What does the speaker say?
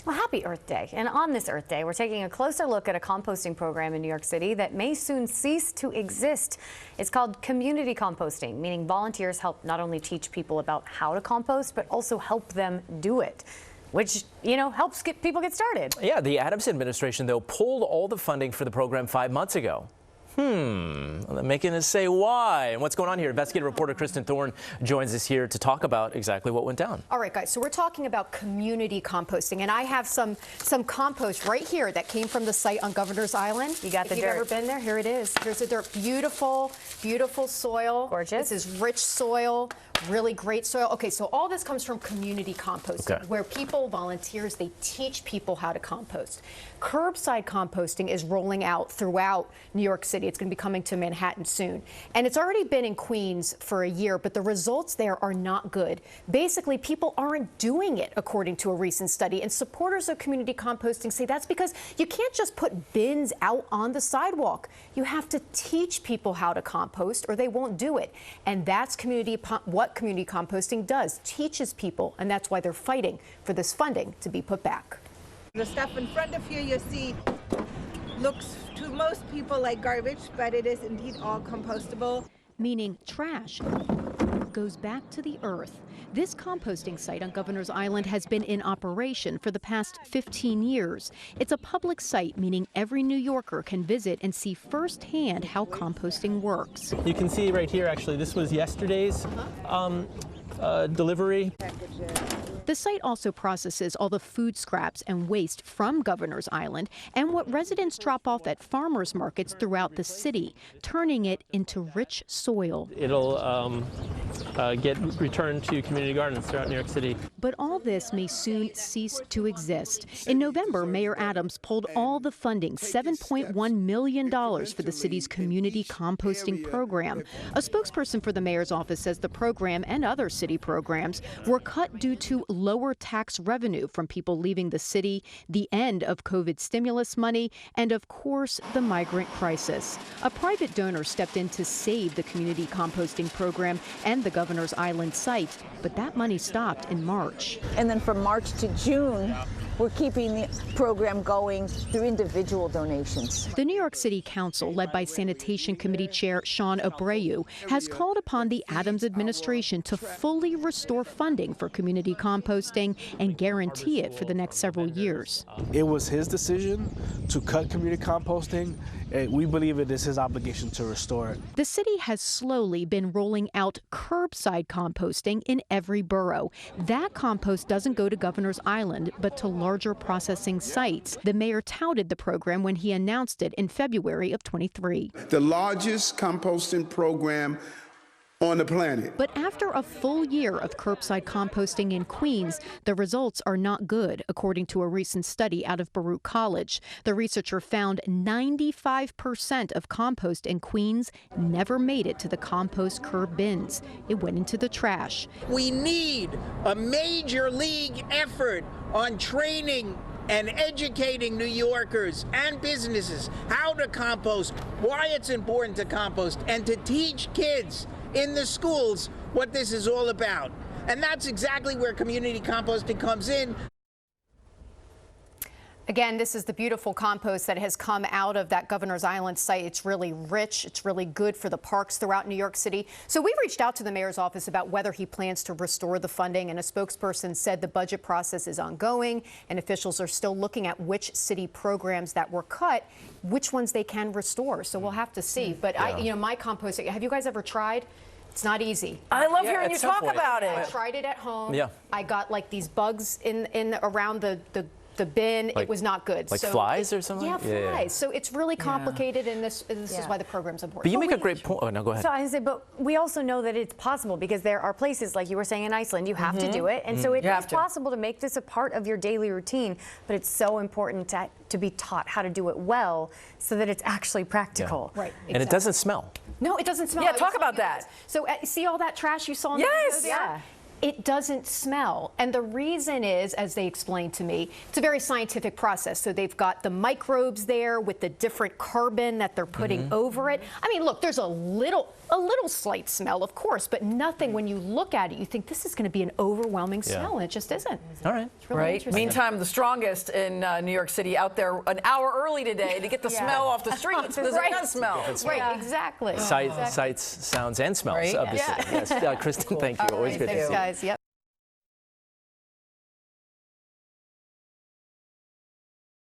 Well, happy Earth Day. And on this Earth Day, we're taking a closer look at a composting program in New York City that may soon cease to exist. It's called community composting, meaning volunteers help not only teach people about how to compost, but also help them do it, which, helps people get started. Yeah, the Adams administration, though, pulled all the funding for the program 5 months ago. Making us say why. And what's going on here? Investigative reporter Kristen Thorne joins us here to talk about exactly what went down. All right, guys, so we're talking about community composting, and I have some compost right here that came from the site on Governor's Island. You got the dirt. If you've ever been there, here it is. Here's the dirt. Beautiful, beautiful soil. Gorgeous. This is rich soil, really great soil. Okay, so all this comes from community composting, where people, volunteers, they teach people how to compost. Curbside composting is rolling out throughout New York City. It's going to be coming to Manhattan soon. And it's already been in Queens for a year, but the results there are not good. Basically, people aren't doing it, according to a recent study. And supporters of community composting say that's because you can't just put bins out on the sidewalk. You have to teach people how to compost or they won't do it. And that's what community composting does, teaches people. And that's why they're fighting for this funding to be put back. The stuff in front of you see looks to most people like garbage, but it is indeed all compostable. Meaning trash goes back to the earth. This composting site on Governor's Island has been in operation for the past 15 years. It's a public site, meaning every New Yorker can visit and see firsthand how composting works. You can see right here, actually, this was yesterday's delivery. The site also processes all the food scraps and waste from Governor's Island and what residents drop off at farmers markets throughout the city, turning it into rich soil. It'll get returned to community gardens throughout New York City. But all this may soon cease to exist. In November, Mayor Adams pulled all the funding, $7.1 million for the city's community composting program. A spokesperson for the mayor's office says the program and other city programs were cut due to lower tax revenue from people leaving the city, the end of COVID stimulus money, and of course, the migrant crisis. A private donor stepped in to save the community composting program and the Governor's Island site, but that money stopped in March. And then from March to June, we're keeping the program going through individual donations. The New York City Council, led by Sanitation Committee Chair Sean Abreu, has called upon the Adams administration to fully restore funding for community composting and guarantee it for the next several years. It was his decision to cut community composting, and we believe it is his obligation to restore it. The city has slowly been rolling out curbside composting in every borough. That compost doesn't go to Governor's Island, but to larger processing sites. The mayor touted the program when he announced it in February of 23. The largest composting program on the planet. But after a full year of curbside composting in Queens, the results are not good, according to a recent study out of Baruch College. The researcher found 95% of compost in Queens never made it to the compost curb bins. It went into the trash. We need a major league effort on training and educating New Yorkers and businesses how to compost, why it's important to compost, and to teach kids in the schools what this is all about. And that's exactly where community composting comes in. Again, this is the beautiful compost that has come out of that Governor's Island site. It's really rich. It's really good for the parks throughout New York City. So we reached out to the mayor's office about whether he plans to restore the funding, and a spokesperson said the budget process is ongoing and officials are still looking at which city programs that were cut, which ones they can restore. So we'll have to see. But my composting, have you guys ever tried? It's not easy. I love hearing you talk about it. I tried it at home. Yeah. I got like these bugs in around the bin. It was not good. Like flies or something? Yeah, flies. Yeah. So it's really complicated, and this is why the program's important. But you make a great point. Oh, no, go ahead. So I say, but we also know that it's possible because there are places, like you were saying in Iceland, you have to do it. And so it is possible to make this a part of your daily routine, but it's so important to be taught how to do it well so that it's actually practical. Right. And it doesn't smell. No, it doesn't smell. Yeah, talk about that. So see all that trash you saw in the Yes. video there? Yeah. it doesn't smell. And the reason is, as they explained to me, it's a very scientific process. So they've got the microbes there with the different carbon that they're putting over it. I mean, look, there's a little slight smell, of course, but nothing when you look at it, you think this is going to be an overwhelming smell, and it just isn't. All right. It's really interesting. Meantime, the strongest in New York City out there an hour early today to get the smell off the streets because it does smell. Right, exactly. Sights, sounds, and smells, Right? obviously. Yes. Kristen, thank you. Always good to see you. Thanks, guys. Yep.